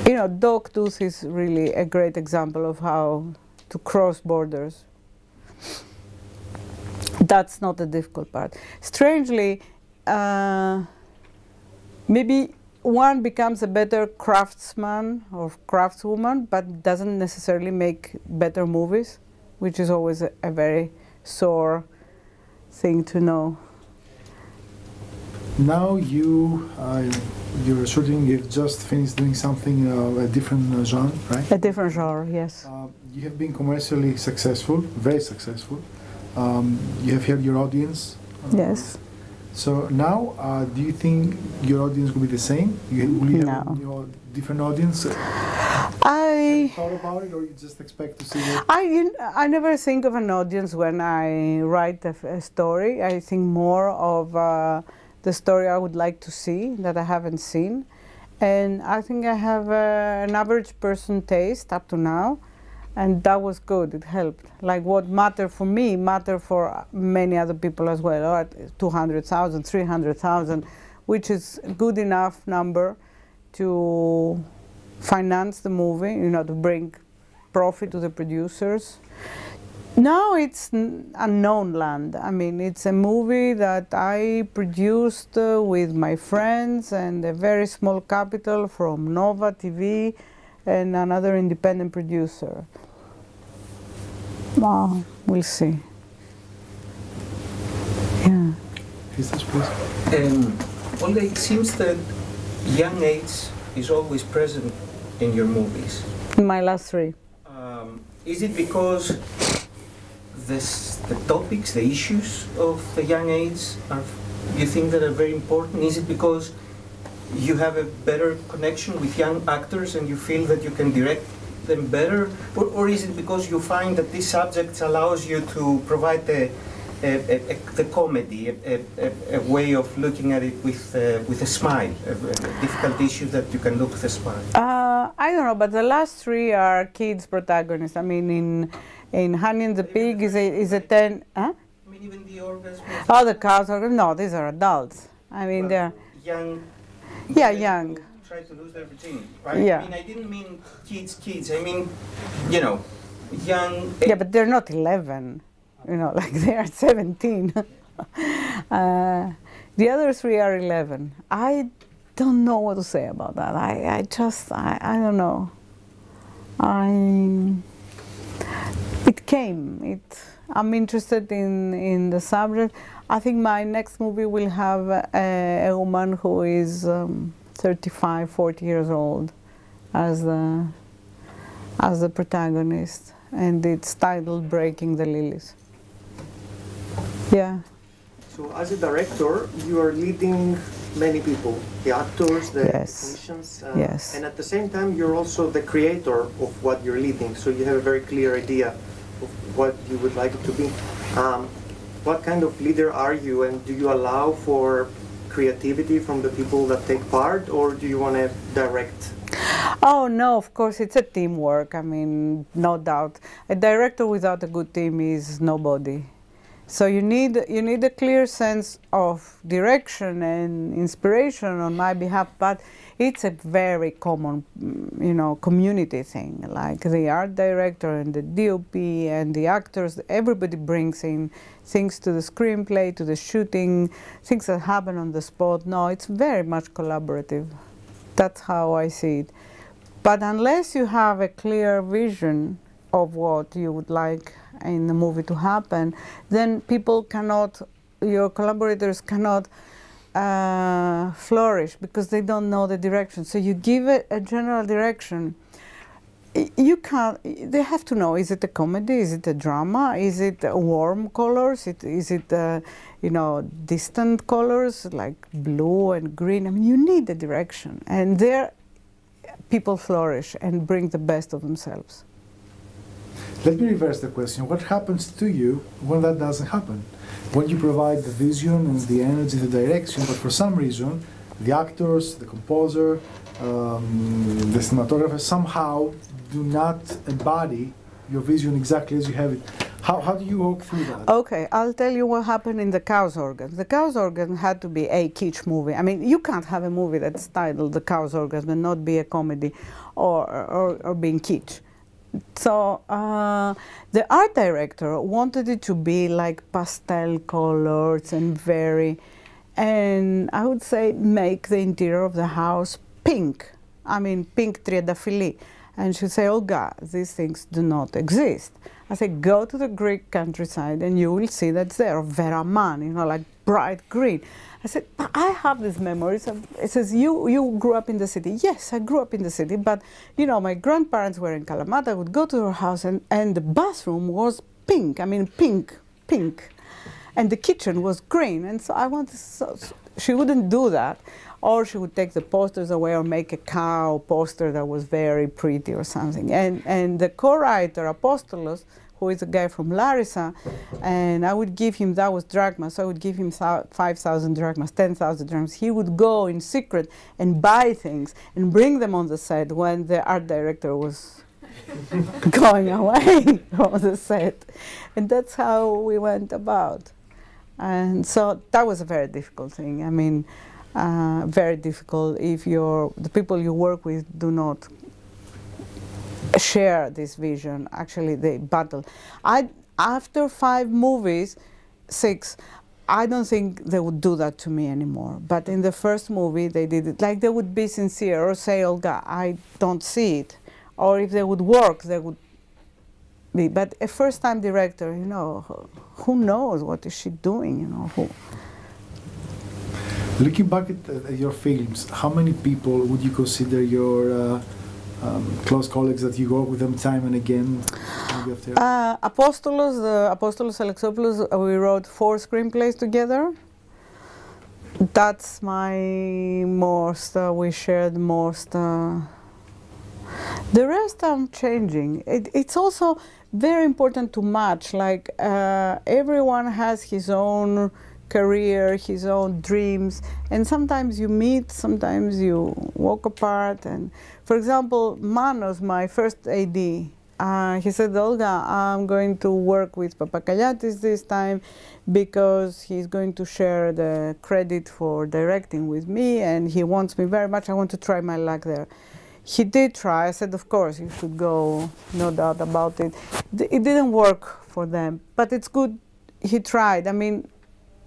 you know, dog tooth is really a great example of how to cross borders. That's not the difficult part. Strangely, maybe one becomes a better craftsman or craftswoman, but doesn't necessarily make better movies, which is always a very sore thing to know. Now you're shooting, you've just finished doing something, a different genre, right? A different genre, yes. You have been commercially successful, very successful. You have had your audience. Yes. So now, do you think your audience will be the same? Will you have your different audience? Have you thought about it, or you just expect to see it? I never think of an audience when I write a story. I think more of the story I would like to see that I haven't seen. And I think I have an average person taste up to now. And that was good, it helped. Like what mattered for me, mattered for many other people as well, or 200,000, 300,000, which is a good enough number to finance the movie, you know, to bring profit to the producers. Now it's unknown land. I mean, it's a movie that I produced with my friends and a very small capital from Nova TV and another independent producer. Wow, we'll see. Yeah. Olga, it seems that young age is always present in your movies. In my last three. Is it because the topics, the issues of the young age, you think that are very important? Is it because you have a better connection with young actors and you feel that you can direct them better, or is it because you find that these subjects allows you to provide the comedy, a way of looking at it with a smile, a difficult issue that you can look with a smile? I don't know, but the last three are kids protagonists. I mean, in Honey and the Pig is a 10. Huh? I mean, even the Orgasm. Oh, the cows are no. These are adults. I mean, they're young. Yeah, young. Try to lose their virginity, right? Yeah. I mean, I didn't mean kids. I mean, you know, young. Yeah, but they're not 11. You know, like they are 17. The other three are 11. I don't know what to say about that. I don't know. I'm interested in the subject. I think my next movie will have a woman who is 35, 40 years old as the protagonist, and it's titled Breaking the Lilies. Yeah. So as a director, you are leading many people, the actors, the technicians, yes. And at the same time you're also the creator of what you're leading, so you have a very clear idea of what you would like it to be. What kind of leader are you, and do you allow for creativity from the people that take part, or do you want to direct? Oh no, of course it's a teamwork. I mean, no doubt. A director without a good team is nobody. So you need a clear sense of direction and inspiration on my behalf, but it's a very common, you know, community thing. Like the art director and the DOP and the actors, everybody brings in things to the screenplay, to the shooting, things that happen on the spot. No, it's very much collaborative. That's how I see it. But unless you have a clear vision of what you would like in the movie to happen, then people cannot, your collaborators cannot flourish because they don't know the direction. So you give it a general direction. you can't, they have to know, is it a comedy, is it a drama, is it warm colors, is it you know, distant colors like blue and green. I mean, you need a direction, and there people flourish and bring the best of themselves. Let me reverse the question. What happens to you when that doesn't happen? When you provide the vision and the energy, the direction, but for some reason, the actors, the composer, the cinematographer somehow do not embody your vision exactly as you have it. How do you walk through that? Okay, I'll tell you what happened in The Cow's Organ. The Cow's Organ had to be a kitsch movie. I mean, you can't have a movie that's titled The Cow's Organ and not be a comedy or being kitsch. So the art director wanted it to be like pastel colors and and I would say make the interior of the house pink. I mean, pink triadafili. And she'd say, Olga, these things do not exist. I said, go to the Greek countryside and you will see that's there, Veraman, you know, like bright green. I said, I have these memories. It says, you grew up in the city. Yes, I grew up in the city, but, you know, my grandparents were in Kalamata. I would go to her house and the bathroom was pink. I mean, pink. And the kitchen was green. And so I wanted, she wouldn't do that. Or she would take the posters away or make a cow poster that was very pretty or something. And the co-writer, Apostolos, who is a guy from Larissa, and I would give him, that was drachmas, so I would give him 5,000 drachmas, 10,000 drachmas. He would go in secret and buy things and bring them on the set when the art director was going away from the set. And that's how we went about. And so that was a very difficult thing. I mean, very difficult if the people you work with do not share this vision. Actually, they battle. After 5 movies, 6, I don't think they would do that to me anymore. But in the first movie, they did it. Like they would be sincere or say, Olga, I don't see it. Or if they would work, they would be. But a first-time director, you know, who knows what is she doing, you know? Looking back at your films, how many people would you consider your close colleagues that you work with them time and again? Apostolos Alexopoulos, we wrote 4 screenplays together. That's my most, we shared most. The rest I'm changing. It's also very important to match, like everyone has his own career, his own dreams, and sometimes you meet, sometimes you walk apart. And for example, Manos, my first AD, he said, Olga, I'm going to work with Papakaliatis this time because he's going to share the credit for directing with me and he wants me very much. I want to try my luck there. He did try. I said, of course, you should go, no doubt about it. It didn't work for them, but it's good he tried. I mean,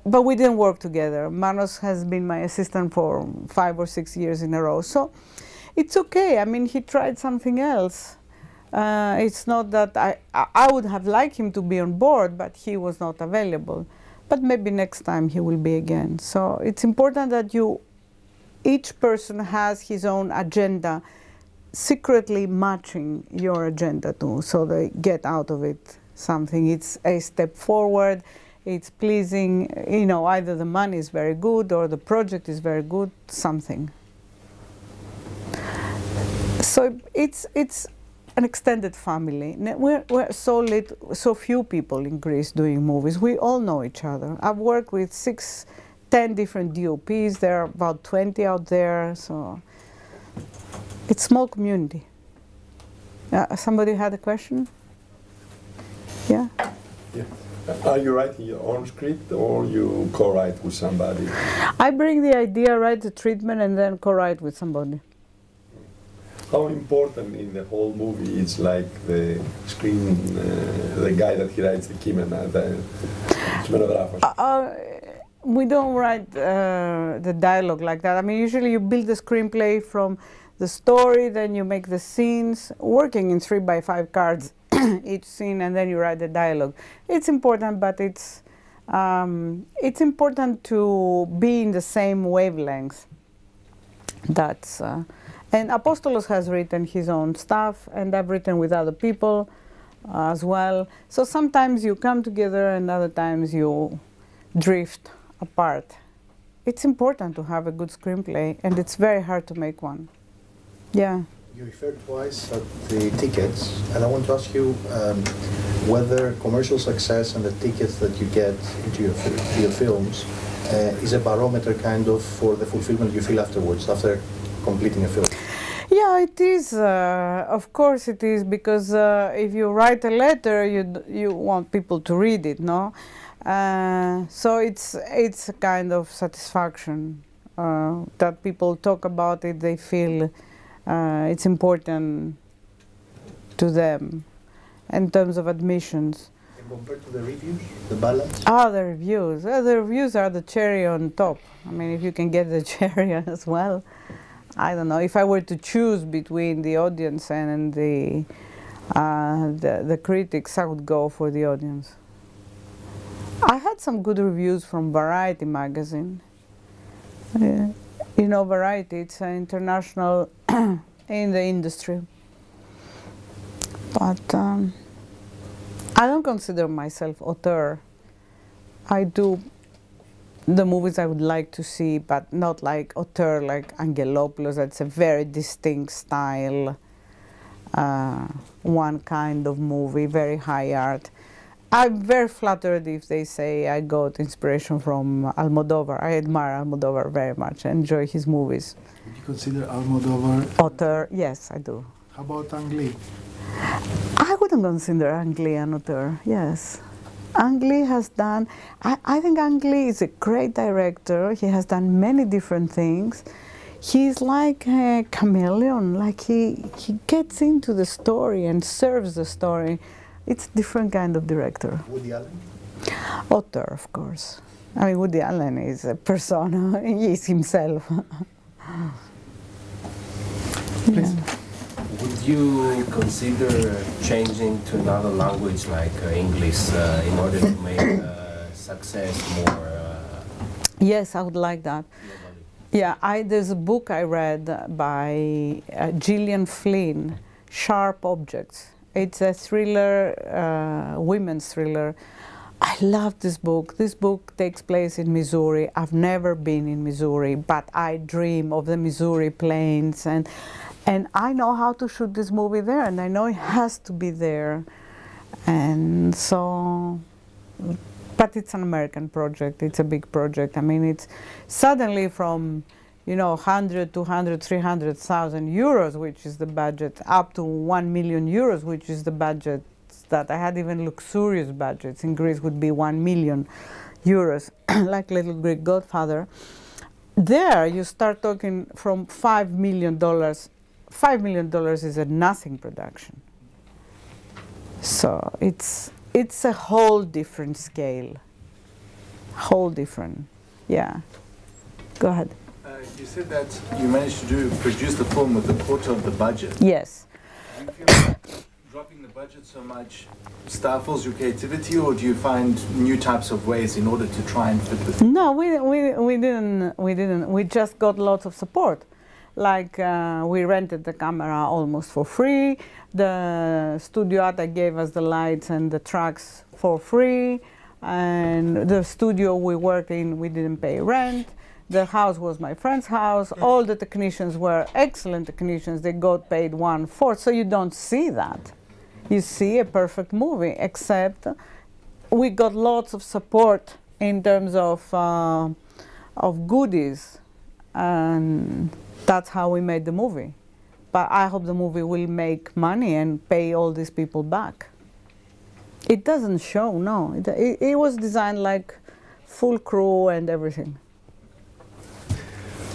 but we didn't work together. Manos has been my assistant for 5 or 6 years in a row. So it's okay. I mean, he tried something else. It's not that I would have liked him to be on board, but he was not available. But maybe next time he will be again. So it's important that each person has his own agenda, secretly matching your agenda too, so they get out of it something. It's a step forward. It's pleasing, you know, either the money is very good or the project is very good, something. So it's an extended family. We're so few people in Greece doing movies. We all know each other. I've worked with 10 different DOPs. There are about 20 out there, so it's a small community. Somebody had a question? Yeah? Yeah. Are you writing your own script or you co-write with somebody? I bring the idea, write the treatment, and then co-write with somebody. How important in the whole movie is like the screen, the guy that he writes the kimono, the scenographer? We don't write the dialogue like that. I mean, usually you build the screenplay from the story, then you make the scenes, working in 3x5 cards. Each scene, and then you write the dialogue. It's important, but it's important to be in the same wavelength. That's And Apostolos has written his own stuff, and I've written with other people as well. So sometimes you come together and other times you drift apart. It's important to have a good screenplay, and it's very hard to make one. Yeah. You referred twice at the tickets, and I want to ask you whether commercial success and the tickets that you get into your films is a barometer kind of for the fulfillment you feel afterwards, after completing a film. Yeah, it is. Of course it is, because if you write a letter, you want people to read it, no? So it's a kind of satisfaction that people talk about it. They feel it's important to them in terms of admissions. And compared to the reviews, the balance? The reviews. The reviews are the cherry on top. I mean, if you can get the cherry as well. I don't know. If I were to choose between the audience and the critics, I would go for the audience. I had some good reviews from Variety magazine. You know, Variety, it's an international in the industry. But I don't consider myself auteur. I do the movies I would like to see, but not like auteur, like Angelopoulos. That's a very distinct style, one kind of movie, very high art. I'm very flattered if they say I got inspiration from Almodovar. I admire Almodovar very much. I enjoy his movies. Would you consider Almodovar auteur? Yes, I do. How about Ang Lee? I wouldn't consider Ang Lee an auteur, yes. Ang Lee has done, I think Ang Lee is a great director. He has done many different things. He's like a chameleon, like he gets into the story and serves the story. It's a different kind of director. Woody Allen? Auteur, of course. I mean, Woody Allen is a persona. He is himself. Please. Yeah. Would you consider changing to another language like English in order to make success more? Yes, I would like that. Yeah, there's a book I read by Gillian Flynn, Sharp Objects. It's a thriller, women's thriller. I love this book. This book takes place in Missouri. I've never been in Missouri, but I dream of the Missouri plains, and I know how to shoot this movie there, and I know it has to be there. And so, but it's an American project. It's a big project. I mean, it's suddenly from, you know, 100, 200, 300,000 euros, which is the budget, up to 1 million euros, which is the budget that I had. Even luxurious budgets in Greece would be 1 million euros, like Little Greek Godfather. There, you start talking from $5 million. $5 million is a nothing production. So it's a whole different scale, whole different, yeah. Go ahead. You said that you managed to produce the film with a quarter of the budget. Yes. Do you feel like dropping the budget so much stifles your creativity, or do you find new types of ways in order to try and fit the film? No, we didn't. We just got lots of support. Like we rented the camera almost for free. The studio Ata gave us the lights and the tracks for free. And the studio we work in, we didn't pay rent. The house was my friend's house. All the technicians were excellent technicians. They got paid 1/4, so you don't see that. You see a perfect movie, except we got lots of support in terms of goodies, and that's how we made the movie. But I hope the movie will make money and pay all these people back. It doesn't show, no. It was designed like full crew and everything.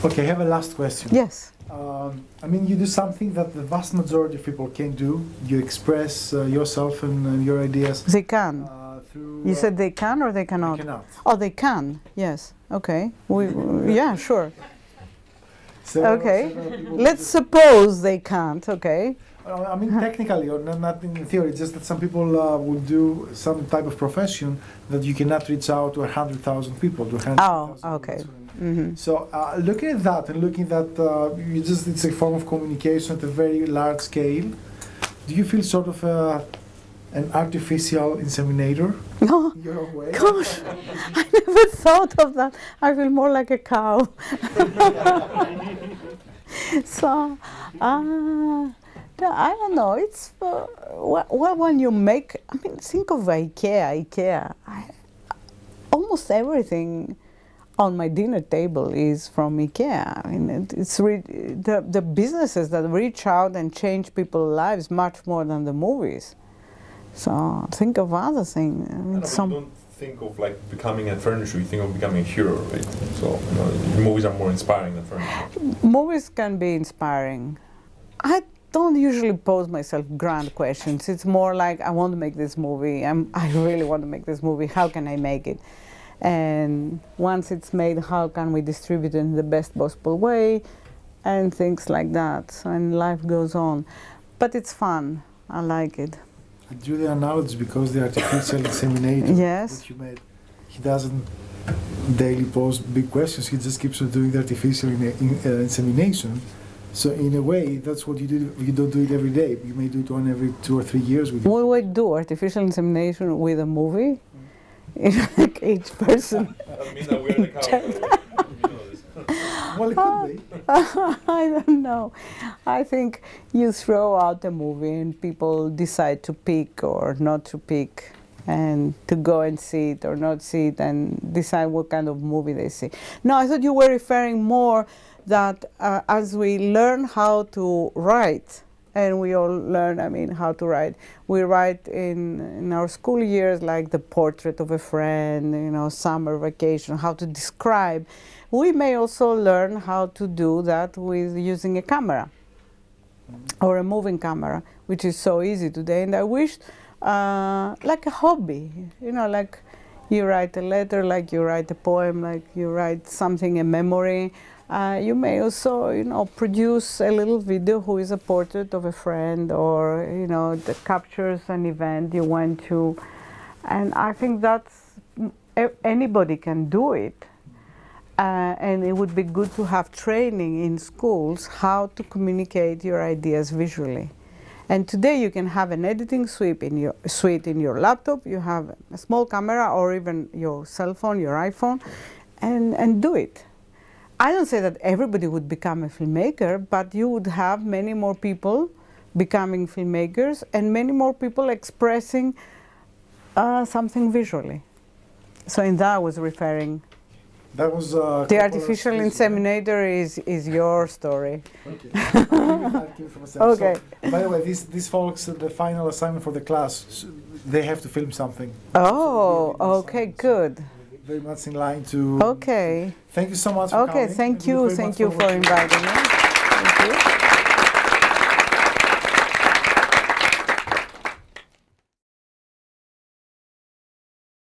Okay, I have a last question. Yes. I mean, you do something that the vast majority of people can't do. You express yourself and your ideas. They can. Through, you said they can or they cannot? They cannot. Oh, they can. Yes. Okay. Yeah, sure. Okay. Let's suppose they can't. Okay. I mean, technically, or not in theory, it's just that some people will do some type of profession that you cannot reach out to 100,000 people. To 100,000 okay. people. So looking at that and looking at it's a form of communication at a very large scale. Do you feel sort of an artificial inseminator? No. In your own way? Gosh, I never thought of that. I feel more like a cow. So, I don't know. It's when you make. I mean, think of IKEA. Almost everything on my dinner table is from IKEA. I mean, it's the businesses that reach out and change people's lives much more than the movies. So think of other things. I mean, you don't think of like becoming a furniture, you think of becoming a hero, right? So movies are more inspiring than furniture. Movies can be inspiring. I don't usually pose myself grand questions. It's more like, I want to make this movie. I really want to make this movie. How can I make it? And once it's made, how can we distribute it in the best possible way? And things like that. And life goes on. But it's fun. I like it. I drew the analogy because the artificial inseminator that you made, he doesn't daily pose big questions. He just keeps on doing the artificial insemination. So in a way, that's what you do. You don't do it every day. You may do it one every 2 or 3 years. With we would do artificial insemination with a movie. Like each person. That means that we're the cow. Well, it could be. I don't know. I think you throw out a movie and people decide to pick or not to pick, and to go and see it or not see it, and decide what kind of movie they see. No, I thought you were referring more that as we learn how to write, and we all learn, I mean, how to write. We write in our school years, like the portrait of a friend, you know, summer vacation, how to describe. We may also learn how to do that with using a camera or a moving camera, which is so easy today. And I wish, like a hobby, you know, like you write a letter, like you write a poem, like you write something, a memory. You may also, you know, produce a little video who is a portrait of a friend, or, you know, that captures an event you went to. And I think that's, anybody can do it. And it would be good to have training in schools how to communicate your ideas visually. And today you can have an editing suite in your laptop. You have a small camera or even your cell phone, your iPhone, and do it. I don't say that everybody would become a filmmaker, but you would have many more people becoming filmmakers and many more people expressing something visually. So in that I was referring. That was the artificial inseminator is your story. Okay. Okay. So, by the way, these folks, the final assignment for the class, they have to film something. Oh, okay, good. Very much in line to. Okay. Thank you so much for coming. Okay, thank you for inviting me. Thank you.